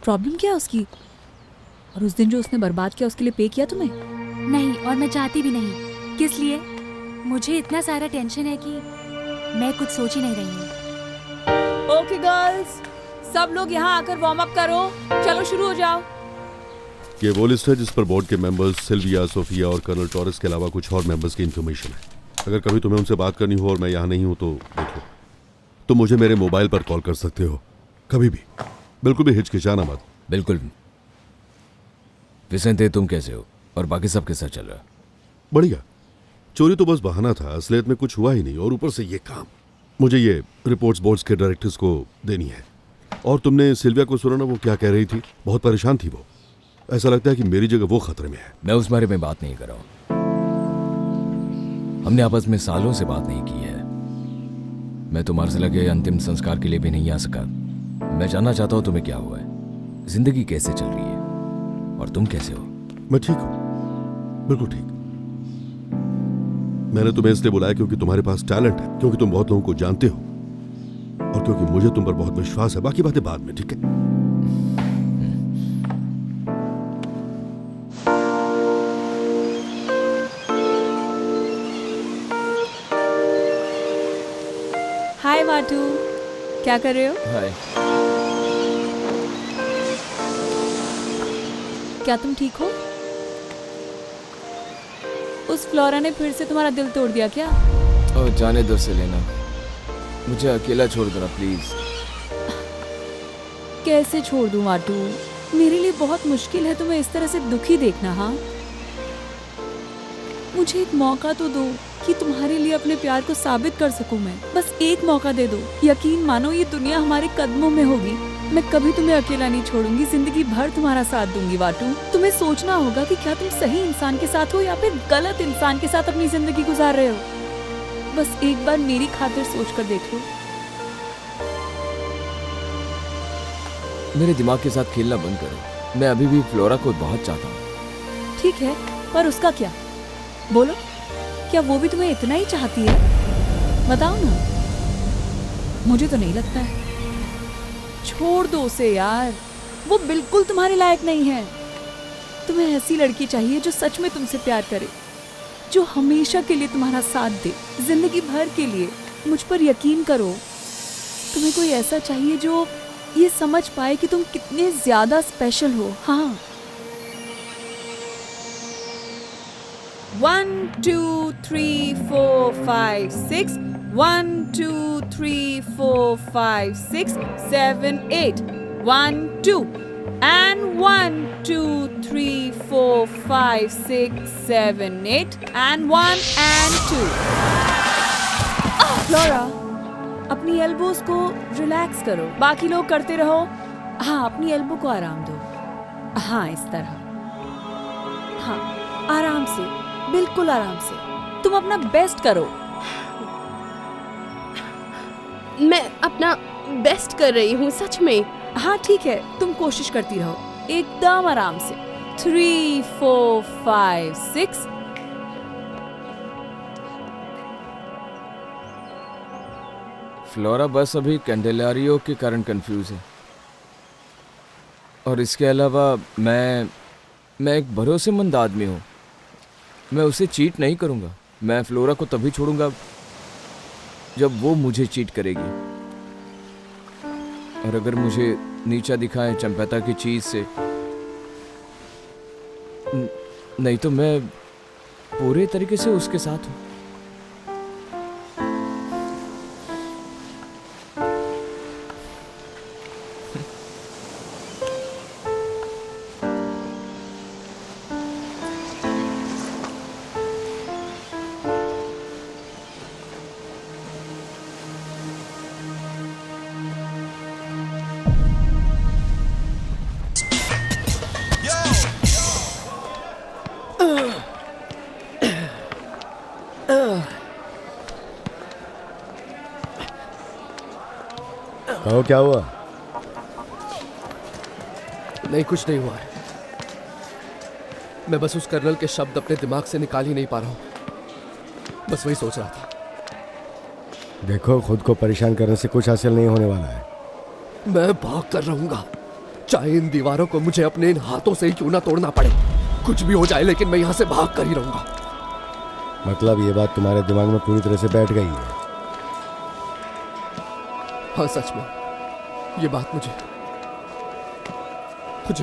Problem क्या है उसकी? और उस दिन जो उसने बर्बाद किया उसके लिए पे किया तुम्हें? नहीं, और मैं चाहती भी नहीं। किस लिए? मुझे इतना सारा टेंशन है कि मैं कुछ सोच ही नहीं रही हूँ। ओके गर्ल्स, सब लोग यहाँ आकर वार्म अप करो। चलो शुरू हो जाओ। ये वो लिस्ट है जिस पर बोर्ड के मेंबर्स सिल्विया, सोफिया और कर्नल टॉरस के अलावा कुछ और मेंबर्स की इन्फॉर्मेशन है। अगर कभी तुम्हें उनसे बात करनी हो और मैं यहाँ नहीं हूँ तो देख लो, तुम मुझे मेरे मोबाइल पर कॉल कर सकते हो कभी भी। बिल्कुल भी हिचकिचाना मत। बिल्कुल। विसेंते, तुम कैसे हो और बाकी सब कैसा चल रहा है? बढ़िया। चोरी तो बस बहाना था, असलियत में कुछ हुआ ही नहीं, और ऊपर से ये काम। मुझे ये रिपोर्ट्स बोर्ड्स के डायरेक्टर्स को देनी है। और तुमने सिल्विया को सुना ना, वो क्या कह रही थी? बहुत परेशान थी वो। ऐसा लगता है कि मेरी जगह वो खतरे में है। मैं उस बारे में बात नहीं कर रहा हूं। हमने आपस में सालों से बात नहीं की है। मैं तो मार्सेला के अंतिम संस्कार के लिए भी नहीं आ सका। मैं जानना चाहता हूं तुम्हें क्या हुआ है, जिंदगी कैसे चल रही है, और तुम कैसे हो? मैं ठीक हूँ, बिल्कुल ठीक। मैंने तुम्हें इसलिए बुलाया क्योंकि तुम्हारे पास टैलेंट है, क्योंकि तुम बहुत लोगों को जानते हो, और क्योंकि मुझे तुम पर बहुत विश्वास है। बाकी बातें बाद में, ठीक है? हाय वाटू, क्या कर रहे हो? हाय। क्या तुम ठीक हो? उस फ्लोरा ने फिर से तुम्हारा दिल तोड़ दिया क्या? और जाने दो सेलेना, मुझे अकेला छोड़ दो ना प्लीज। कैसे छोड़ दूं वाटू? मेरे लिए बहुत मुश्किल है तुम्हें इस तरह से दुखी देखना। हाँ, मुझे एक मौका तो दो कि तुम्हारे लिए अपने प्यार को साबित कर सकूं। मैं बस एक मौका दे दो। यकीन मानो, ये दुनिया हमारे कदमों में होगी। मैं कभी तुम्हें अकेला नहीं छोड़ूंगी, जिंदगी भर तुम्हारा साथ दूंगी वाटू। तुम्हें सोचना होगा कि क्या तुम सही इंसान के साथ हो या फिर गलत इंसान के साथ अपनी जिंदगी गुजार रहे हो। बस एक बार मेरी खातिर सोच कर देख लो। मेरे दिमाग के साथ खेलना बंद करो। मैं अभी भी फ्लोरा को बहुत चाहता हूँ। ठीक है, पर उसका क्या? बोलो, क्या वो भी तुम्हें इतना ही चाहती है? बताओ ना। मुझे तो नहीं लगता है। छोड़ दो उसे यार, वो बिल्कुल तुम्हारे लायक नहीं है। तुम्हें ऐसी लड़की चाहिए जो सच में तुमसे प्यार करे, जो हमेशा के लिए तुम्हारा साथ दे, जिंदगी भर के लिए। मुझ पर यकीन करो, तुम्हें कोई ऐसा चाहिए जो ये समझ पाए कि तुम कितने ज्यादा स्पेशल हो। हाँ। 1 2 3 4 5 6 1 2 3 4 5 6 7 8 1 2 and 1 2 3 4 5 6 7 8 and 1 and 2। फ्लोरा, अपनी एल्बोज को रिलैक्स करो। बाकी लोग करते रहो। हाँ, अपनी एल्बो को आराम दो। हाँ, इस तरह। हाँ, आराम से, बिल्कुल आराम से। तुम अपना बेस्ट करो। मैं अपना बेस्ट कर रही हूँ, सच में। हाँ ठीक है, तुम कोशिश करती रहो, एकदम आराम से। 3 4 5 6। फ्लोरा बस अभी कैंडेलारियो के कारण कंफ्यूज है, और इसके अलावा मैं एक भरोसेमंद आदमी हूँ। मैं उसे चीट नहीं करूँगा। मैं फ्लोरा को तभी छोड़ूंगा जब वो मुझे चीट करेगी। और अगर मुझे नीचा दिखाए चंपैता की चीज से, नहीं तो मैं पूरे तरीके से उसके साथ हूँ। कहो, क्या हुआ? नहीं, कुछ नहीं हुआ है। मैं बस उस कर्नल के शब्द अपने दिमाग से निकाल ही नहीं पा रहा हूँ। बस वही सोच रहा था। देखो, खुद को परेशान करने से कुछ हासिल नहीं होने वाला है। मैं भाग कर रहूंगा। चाहे इन दीवारों को मुझे अपने इन हाथों से ही क्यों ना तोड़ना पड़े, कुछ भी हो जाए, लेकिन मैं यहाँ से भाग कर ही रहूंगा। मतलब ये बात तुम्हारे दिमाग में पूरी तरह से बैठ गई है? हाँ सच में, ये बात मुझे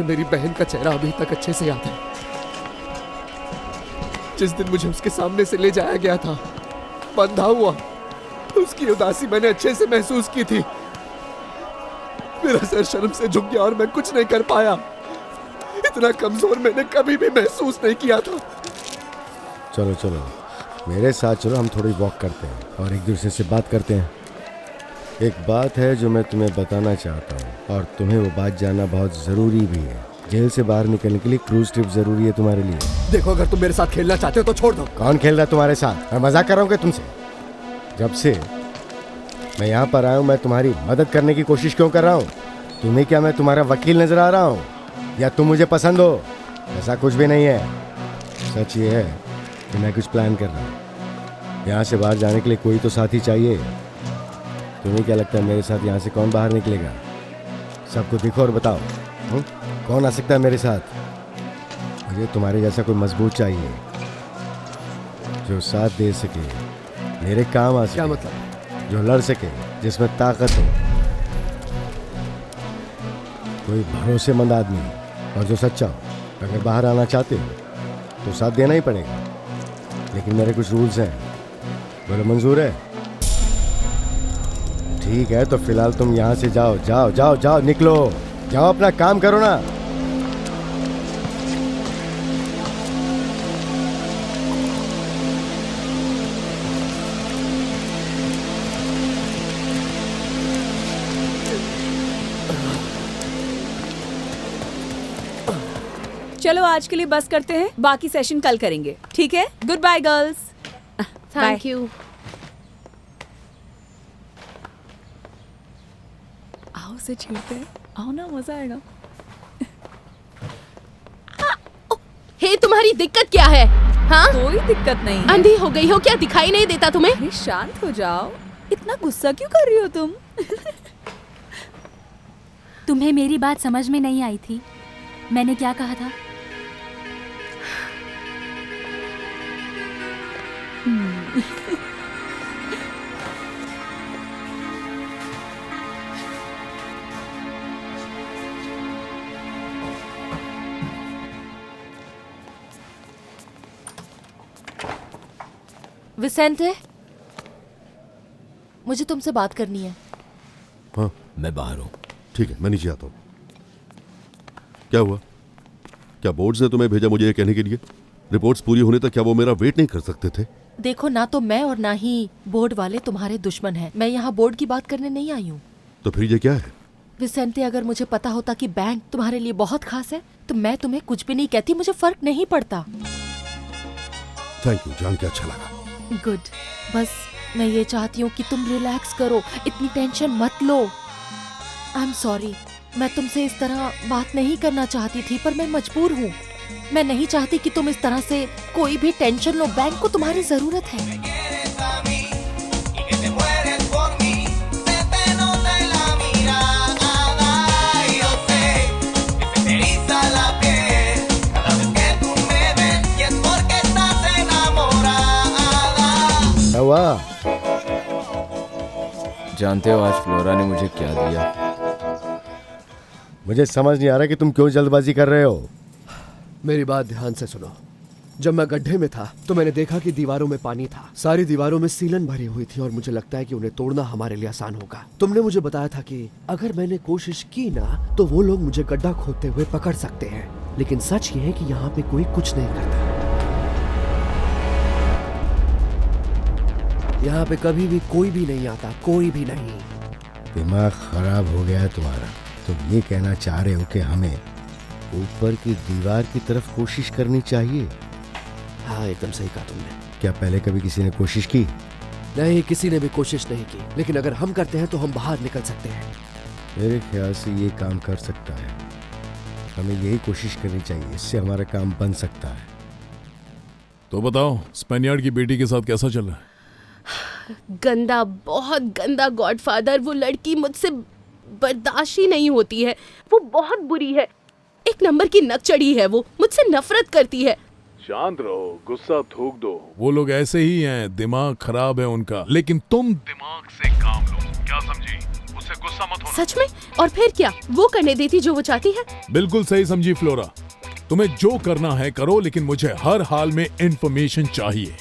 मेरी बहन का चेहरा अभी तक अच्छे से याद है। जिस दिन मुझे उसके सामने से ले जाया गया था, बंधा हुआ, उसकी उदासी मैंने अच्छे से महसूस की थी। मेरा सर शर्म से झुक गया और मैं कुछ नहीं कर पाया। इतना कमजोर मैंने कभी भी महसूस नहीं किया था। चलो चलो मेरे साथ चलो, हम थोड़ी वॉक करते हैं और एक दूसरे से बात करते हैं। एक बात है जो मैं तुम्हें बताना चाहता हूँ, और तुम्हें वो बात जानना बहुत ज़रूरी भी है। जेल से बाहर निकलने के लिए क्रूज ट्रिप ज़रूरी है तुम्हारे लिए। देखो, अगर तुम मेरे साथ खेलना चाहते हो तो छोड़ दो। कौन खेल रहा है तुम्हारे साथ? मैं मजाक कर रहा हूँ क्या तुमसे? जब से मैं यहाँ पर आया हूँ, मैं तुम्हारी मदद करने की कोशिश क्यों कर रहा हूँ? तुम्हें क्या मैं तुम्हारा वकील नजर आ रहा हूँ, या तुम मुझे पसंद हो? ऐसा कुछ भी नहीं है। सच ये है कि मैं कुछ प्लान कर रहा हूँ। यहाँ से बाहर जाने के लिए कोई तो साथी चाहिए। तुम्हें क्या लगता है मेरे साथ यहाँ से कौन बाहर निकलेगा? सबको दिखो और बताओ, कौन आ सकता है मेरे साथ? मुझे तुम्हारे जैसा कोई मजबूत चाहिए जो साथ दे सके, मेरे काम आ सके। क्या मतलब? जो लड़ सके, जिसमें ताकत हो, कोई भरोसेमंद आदमी और जो सच्चा हो। अगर बाहर आना चाहते हो तो साथ देना ही पड़ेगा, लेकिन मेरे कुछ रूल्स हैं। बोलो मंजूर है? ठीक है, तो फिलहाल तुम यहाँ से जाओ, जाओ जाओ जाओ, निकलो, जाओ, अपना काम करो ना। चलो आज के लिए बस करते हैं, बाकी सेशन कल करेंगे, ठीक है? Good bye girls. Thank you. आओ से छेड़ते हैं, आओ ना, मजा आएगा। हे, तुम्हारी दिक्कत क्या है? हाँ, कोई दिक्कत नहीं है। अंधी हो गई हो क्या? दिखाई नहीं देता तुम्हें? अरे शांत हो जाओ, इतना गुस्सा क्यों कर रही हो तुम? तुम्हें मेरी बात समझ में नहीं आई थी? मैंने क्या कहा था? विसेंटे, मुझे तुमसे बात करनी है। हाँ मैं बाहर हूँ। ठीक है, मैं नीचे आता हूँ। क्या हुआ? क्या बोर्ड्स ने तुम्हें भेजा मुझे ये कहने के लिए? रिपोर्ट्स पूरी होने तक क्या वो मेरा वेट नहीं कर सकते थे? देखो, ना तो मैं और ना ही बोर्ड वाले तुम्हारे दुश्मन हैं। मैं यहाँ बोर्ड की बात करने नहीं आई हूँ। तो फिर ये क्या है? विसेंटे, अगर मुझे पता होता कि बैंक तुम्हारे लिए बहुत खास है तो मैं तुम्हें कुछ भी नहीं कहती, मुझे फर्क नहीं पड़ता। थैंक यू, जान के अच्छा लगा। गुड, बस मैं ये चाहती हूँ कि तुम रिलैक्स करो, इतनी टेंशन मत लो। आई एम सॉरी, मैं तुमसे इस तरह बात नहीं करना चाहती थी, पर मैं मजबूर हूँ। मैं नहीं चाहती कि तुम इस तरह से कोई भी टेंशन लो। बैंक को तुम्हारी जरूरत है। क्या हुआ? जानते हो आज फ्लोरा ने मुझे क्या दिया? मुझे समझ नहीं आ रहा कि तुम क्यों जल्दबाजी कर रहे हो। मेरी बात ध्यान से सुनो। जब मैं गड्ढे में था तो मैंने देखा कि दीवारों में पानी था। सारी दीवारों में सीलन भरी हुई थी और मुझे लगता है कि उन्हें तोड़ना हमारे लिए आसान होगा। तुमने मुझे बताया था कि अगर मैंने कोशिश की ना तो वो लोग मुझे गड्ढा खोदते हुए पकड़ सकते हैं, लेकिन सच ये है कि यहाँ पे कोई कुछ नहीं करता। यहाँ पे कभी भी कोई भी नहीं आता, कोई भी नहीं। दिमाग खराब हो गया है तुम्हारा। तुम ये कहना चाह रहे हो कि हमें ऊपर की दीवार की तरफ कोशिश करनी चाहिए? हाँ, एकदम सही कहा तुमने। क्या पहले कभी किसी ने कोशिश की? नहीं, किसी ने भी कोशिश नहीं की, लेकिन अगर हम करते हैं तो हम बाहर निकल सकते हैं। मेरे ख्याल से ये काम कर सकता है। हमें यही कोशिश करनी चाहिए, इससे हमारा काम बन सकता है। तो बताओ, स्पेनियार्ड की बेटी के साथ कैसा चल रहा है? गंदा, बहुत गंदा गॉडफादर। वो लड़की मुझसे बर्दाश्त ही नहीं होती है। वो बहुत बुरी है, एक नंबर की नकचड़ी है। वो मुझसे नफरत करती है। शांत रहो, गुस्सा थूक दो। वो लोग ऐसे ही हैं, दिमाग खराब है उनका, लेकिन तुम दिमाग से काम लो, क्या समझी? उससे गुस्सा मत होना। सच में? और फिर क्या वो करने देती जो वो चाहती है? बिल्कुल सही समझी फ्लोरा। तुम्हें जो करना है करो, लेकिन मुझे हर हाल में इंफॉर्मेशन चाहिए।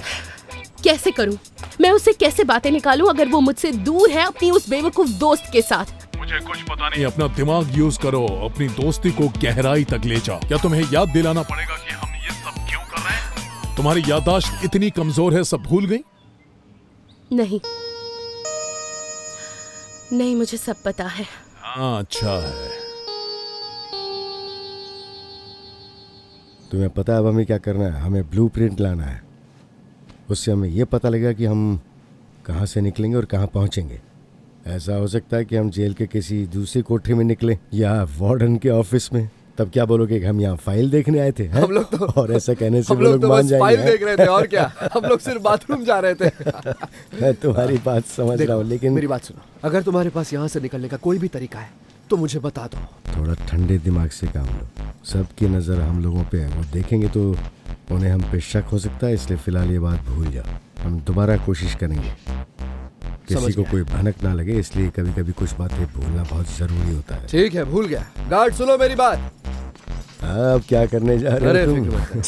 कैसे करूं? मैं उससे कैसे बातें निकालूं अगर वो मुझसे दूर है अपनी उस बेवकूफ दोस्त के साथ? मुझे कुछ पता नहीं, अपना दिमाग यूज करो, अपनी दोस्ती को गहराई तक ले जाओ। क्या तुम्हें याद दिलाना पड़ेगा कि हम ये सब क्यों कर रहे हैं? तुम्हारी याददाश्त इतनी कमजोर है, सब भूल गई? नहीं नहीं, मुझे सब पता है। हाँ, अच्छा है। तुम्हें पता है अब हमें क्या करना है? हमें ब्लूप्रिंट लाना है। उससे हमें ये पता लगेगा कि हम कहाँ से निकलेंगे और कहाँ पहुँचेंगे। ऐसा हो सकता है कि हम जेल के किसी दूसरी कोठरी में निकले या वार्डन के ऑफिस में। तब क्या बोलोगे कि हम यहाँ फाइल देखने आए थे? हम लोग तो और ऐसा कहने से हम वो लोग लोग तो मान बस जाएंगे। फाइल हैं? देख रहे थे और क्या। हम लोग सिर्फ बाथरूम जा रहे थे। मैं तुम्हारी बात समझ रहा हूँ, लेकिन मेरी बात सुनो, अगर तुम्हारे पास यहाँ से निकलने का कोई भी तरीका है तो मुझे बता दो। थोड़ा ठंडे दिमाग से काम लो। सबकी नज़र हम लोगों पे है, वो देखेंगे तो उन्हें हम पे शक हो सकता है। इसलिए फिलहाल ये बात भूल जाओ। हम दोबारा कोशिश करेंगे, किसी समझ को गया। कोई भनक ना लगे। इसलिए कभी कभी कुछ बातें भूलना बहुत जरूरी होता है। ठीक है, भूल गया। गार्ड सुनो मेरी बात। अब क्या करने जा रहे अरे हो फिक्र तुम? मत करो।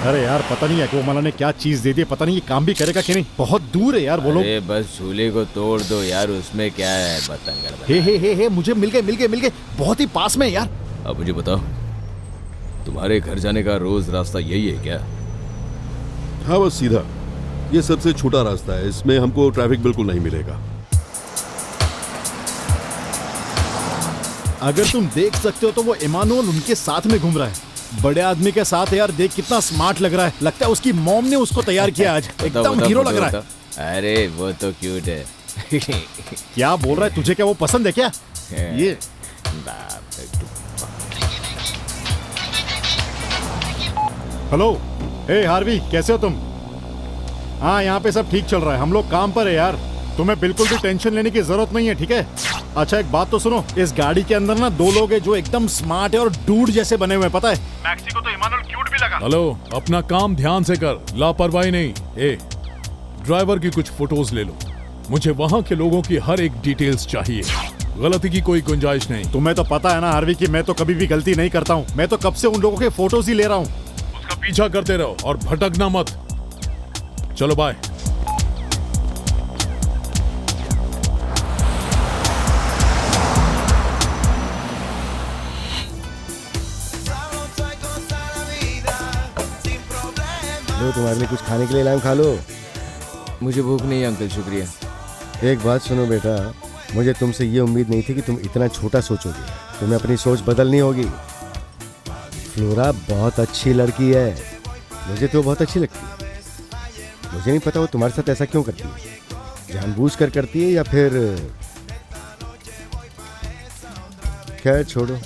अरे यार पता नहीं है कि वो मला ने क्या चीज दे दी, पता नहीं ये काम भी करेगा कि नहीं। बहुत दूर है यार वो लोग। अरे बस झूले को तोड़ दो यार, उसमें क्या है बतंगड़। हे मुझे मिल गए, बहुत ही पास में यार। अब मुझे बताओ, तुम्हारे घर जाने का रोज रास्ता यही है क्या? हाँ, बस सीधा। ये सबसे छोटा रास्ता है, इसमें हमको ट्रैफिक बिल्कुल नहीं मिलेगा। अगर तुम देख सकते हो तो वो इमानुअल उनके साथ में घूम रहा है, बड़े आदमी के साथ है यार। देख कितना स्मार्ट लग रहा है, लगता है उसकी मॉम ने उसको तैयार किया आज। एकदम हीरो लग रहा है। अरे वो तो क्यूट है। क्या बोल रहा है? तुझे क्या वो पसंद है क्या? ये हेलो, हे हार्वी, कैसे हो तुम? हाँ, यहाँ पे सब ठीक चल रहा है, हम लोग काम पर है यार। तुम्हें बिल्कुल भी टेंशन लेने की जरूरत नहीं है, ठीक है? अच्छा एक बात तो सुनो, इस गाड़ी के अंदर ना 2 लोग हैं जो एकदम स्मार्ट है और डूड जैसे बने हुए हैं, पता है? मैक्सी को तो इमानुअल क्यूट भी लगा। हेलो, अपना काम ध्यान से कर, लापरवाही नहीं। ड्राइवर की कुछ फोटोज ले लो, मुझे वहाँ के लोगों की हर एक डिटेल्स चाहिए। गलती की कोई गुंजाइश नहीं। तुम्हें तो पता है ना हार्वी कि मैं तो कभी भी गलती नहीं करता हूँ। मैं तो कब से उन लोगों के फोटोज ही ले रहा हूँ। उसका पीछा करते रहो और भटकना मत। चलो बाय। लो, तुम्हारे लिए कुछ खाने के लिए लाऊं, खा लो। मुझे भूख नहीं है अंकल, शुक्रिया। एक बात सुनो बेटा, मुझे तुमसे ये उम्मीद नहीं थी कि तुम इतना छोटा सोचोगे। तुम्हें अपनी सोच बदलनी होगी। फ्लोरा बहुत अच्छी लड़की है, मुझे तो बहुत अच्छी लगती है। मुझे नहीं पता वो तुम्हारे साथ ऐसा क्यों करती है, जानबूझकर करती है या फिर। खैर छोड़ो।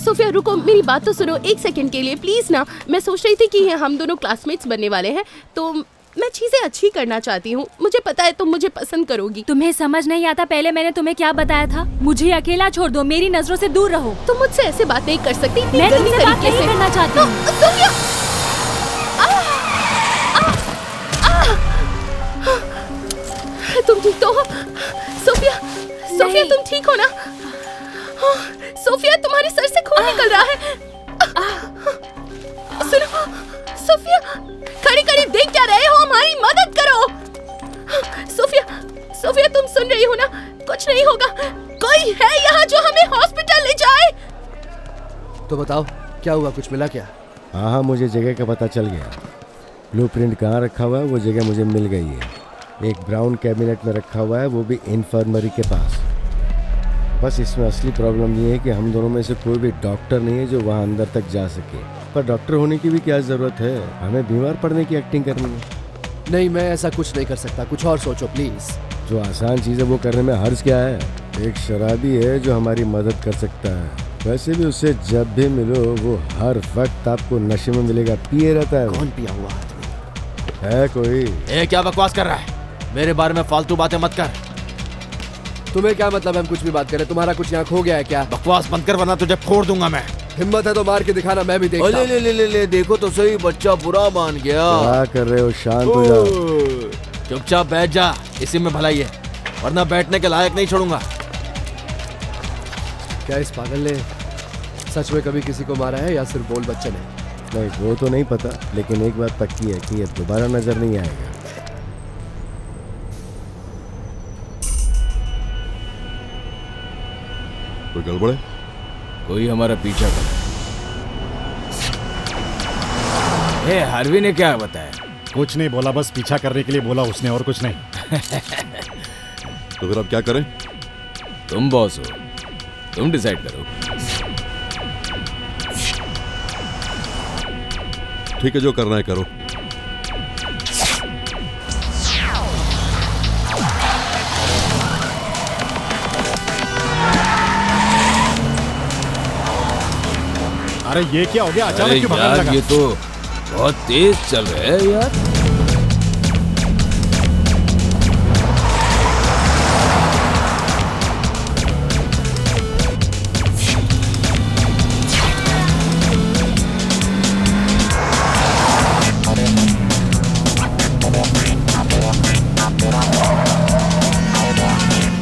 सोफिया रुको, मेरी बात तो सुनो एक सेकंड के लिए प्लीज ना। मैं सोच रही थी कि हम दोनों क्लासमेट्स बनने वाले हैं, तो मैं चीजें अच्छी करना चाहती हूँ। मुझे पता है तुम मुझे पसंद करोगी। तुम्हें समझ नहीं आता? पहले मैंने तुम्हें क्या बताया था? मुझे अकेला छोड़ दो, मेरी नजरों से दूर रहो। तुम मुझसे ऐसे बात नहीं कर सकती। मैं तुमसे बात नहीं करना चाहती हूँ। सोफिया, तुम ठीक तो हो? सोफिया तुम ठीक हो ना? सोफिया, तुम्हारे सर से खून निकल रहा है। सुनो सोफिया, खड़ी देख क्या रहे हो? हमारी मदद करो। सोफिया तुम सुन रही हो ना? कुछ नहीं होगा। कोई है यहाँ जो हमें हॉस्पिटल ले जाए? तो बताओ क्या हुआ, कुछ मिला क्या? हाँ, मुझे जगह का पता चल गया। ब्लूप्रिंट कहाँ रखा हुआ है वो जगह मुझे मिल गई है। एक ब्राउन कैबिनेट में रखा हुआ है, वो भी इन्फर्मरी के पास। बस इसमें असली प्रॉब्लम ये है कि हम दोनों में से कोई भी डॉक्टर नहीं है जो वहाँ अंदर तक जा सके। पर डॉक्टर होने की भी क्या ज़रूरत है, हमें बीमार पड़ने की एक्टिंग करनी है। नहीं, मैं ऐसा कुछ नहीं कर सकता, कुछ और सोचो प्लीज। जो आसान चीज़ है वो करने में हर्ज क्या है? एक शराबी है जो हमारी मदद कर सकता है। वैसे भी उससे जब भी मिलो वो हर वक्त आपको नशे में मिलेगा, पिए रहता है। कौन पिया हुआ आदमी है कोई? ए, क्या बकवास कर रहा है? मेरे बारे में फालतू बातें मत कर। तुम्हें क्या मतलब हम कुछ भी बात करें? तुम्हारा कुछ यहाँ खो गया है क्या? बकवास बंद कर वरना तुझे फोड़ दूंगा मैं। हिम्मत है तो मार के दिखाना, मैं भी देखता हूं। ले, देखो तो सही, बच्चा बुरा मान गया। क्या कर रहे हो? शांत हो जाओ। चुपचाप बैठ जा, इसी में भलाई है, वरना बैठने के लायक नहीं छोड़ूंगा। क्या इस पागल ने सच में कभी किसी को मारा है या सिर्फ बोल बच्चे ने? नहीं, वो तो नहीं पता, लेकिन एक बात पक्की है कि ये दोबारा नजर नहीं आएगा। कोई गड़बड़ है? कोई हमारा पीछा कर। हार्वी ने क्या बताया? कुछ नहीं बोला, बस पीछा करने के लिए बोला उसने, और कुछ नहीं। तो फिर अब क्या करें? तुम बॉस हो, तुम डिसाइड करो। ठीक है, जो करना है करो। अरे ये क्या हो गया? अचानक क्यों भगाने लगा? ये तो बहुत तेज चल रहा है यार।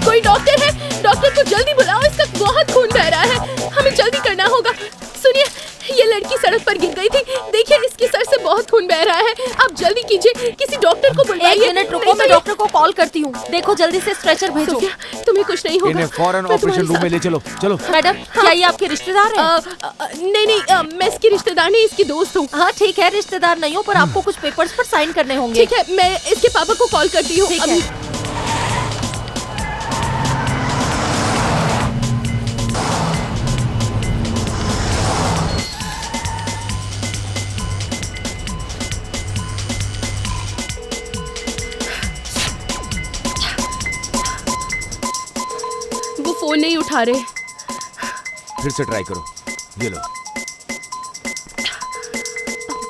कोई डॉक्टर है? डॉक्टर को जल्दी बुलाओ, इसका बहुत खून बह रहा है, हमें जल्दी करना होगा। सुनिए, ये लड़की सड़क पर गिर गई थी, देखिए इसके सर से बहुत खून बह रहा है, आप जल्दी कीजिए, किसी डॉक्टर को बुलाइए। 1 मिनट रुको, मैं डॉक्टर को कॉल करती हूँ। देखो जल्दी से स्ट्रेचर भेजो। सोफिया, तुम्हें कुछ नहीं होगा। इन्हें फौरन मैं ऑपरेशन तुम्हारे रूम में ले चलो, चलो। मैडम, क्या ये आपके रिश्तेदार हैं? नहीं, मैं इसकी रिश्तेदार नहीं, इसकी दोस्त हूँ। हाँ ठीक है, रिश्तेदार नहीं हो पर आपको कुछ पेपर्स पर साइन करने होंगे। ठीक है, मैं इसके पापा को कॉल करती हूँ। ठीक है। वो फोन नहीं उठा रहे। फिर से ट्राई करो, ये लो।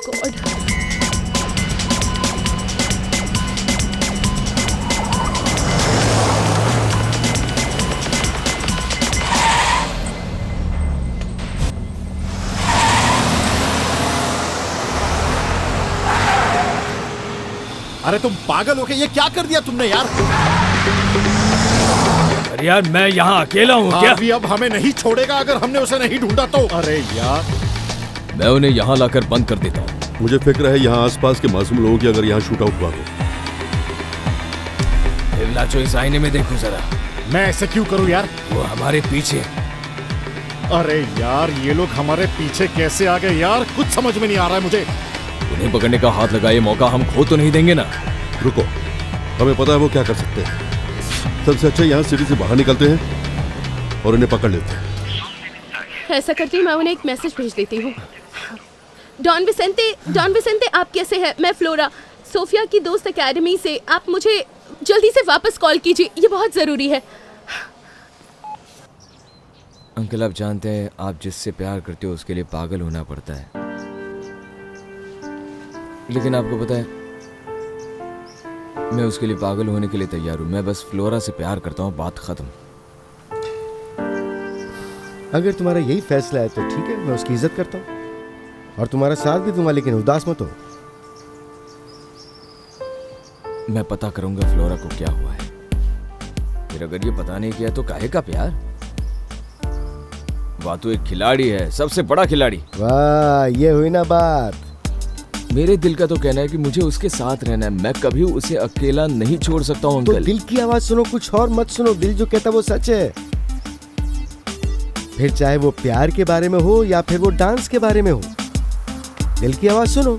गॉड। अरे तुम पागल हो गए, ये क्या कर दिया तुमने यार? अरे यार, मैं यहाँ अकेला हूँ क्या? अभी अब हमें नहीं छोड़ेगा अगर हमने उसे नहीं ढूंढा तो। अरे यार, मैं उन्हें यहाँ लाकर बंद कर देता हूँ। मुझे फिक्र है यहाँ आसपास के मासूम लोगों की अगर यहाँ शूट आउट हुआ हो। इवलाचो, इस आईने में देखो जरा। मैं ऐसे क्यों करूँ यार? वो हमारे पीछे। अरे यार, ये लोग हमारे पीछे कैसे आ गए यार? कुछ समझ में नहीं आ रहा है मुझे। उन्हें पकड़ने का हाथ लगा, ये मौका हम खो तो नहीं देंगे ना। रुको, हमें पता है वो क्या कर सकते हैं। सबसे अच्छा यहाँ सिटी से बाहर निकलते हैं और इन्हें पकड़ लेते हैं। ऐसा करती हूँ, मैं उन्हें एक मैसेज भेज देती हूँ। डॉन विसेंते, आप कैसे हैं? मैं फ्लोरा, सोफिया की दोस्त एकेडमी से। आप मुझे जल्दी से वापस कॉल कीजिए, ये बहुत ज़रूरी है। अंकल, आप जानते हैं आप जिससे प्यार करते हो उसके लिए पागल होना पड़ता है, लेकिन आपको पता है मैं उसके लिए पागल होने के लिए तैयार हूँ। मैं बस फ्लोरा से प्यार करता हूँ, बात खत्म। अगर तुम्हारा यही फैसला है तो ठीक है, मैं उसकी इज्जत करता हूँ और तुम्हारा साथ भी दूंगा, लेकिन उदास मत हो। मैं पता करूंगा फ्लोरा को क्या हुआ है, फिर अगर ये पता नहीं किया तो काहे का प्यार। वह तो एक खिलाड़ी है, सबसे बड़ा खिलाड़ी। वाह, ये हुई ना बात। मेरे दिल का तो कहना है कि मुझे उसके साथ रहना है, मैं कभी उसे अकेला नहीं छोड़ सकता हूँ तो अंकल। दिल की आवाज सुनो, कुछ और मत सुनो। दिल जो कहता वो सच है, फिर चाहे वो प्यार के बारे में हो या फिर वो डांस के बारे में हो। दिल की आवाज सुनो।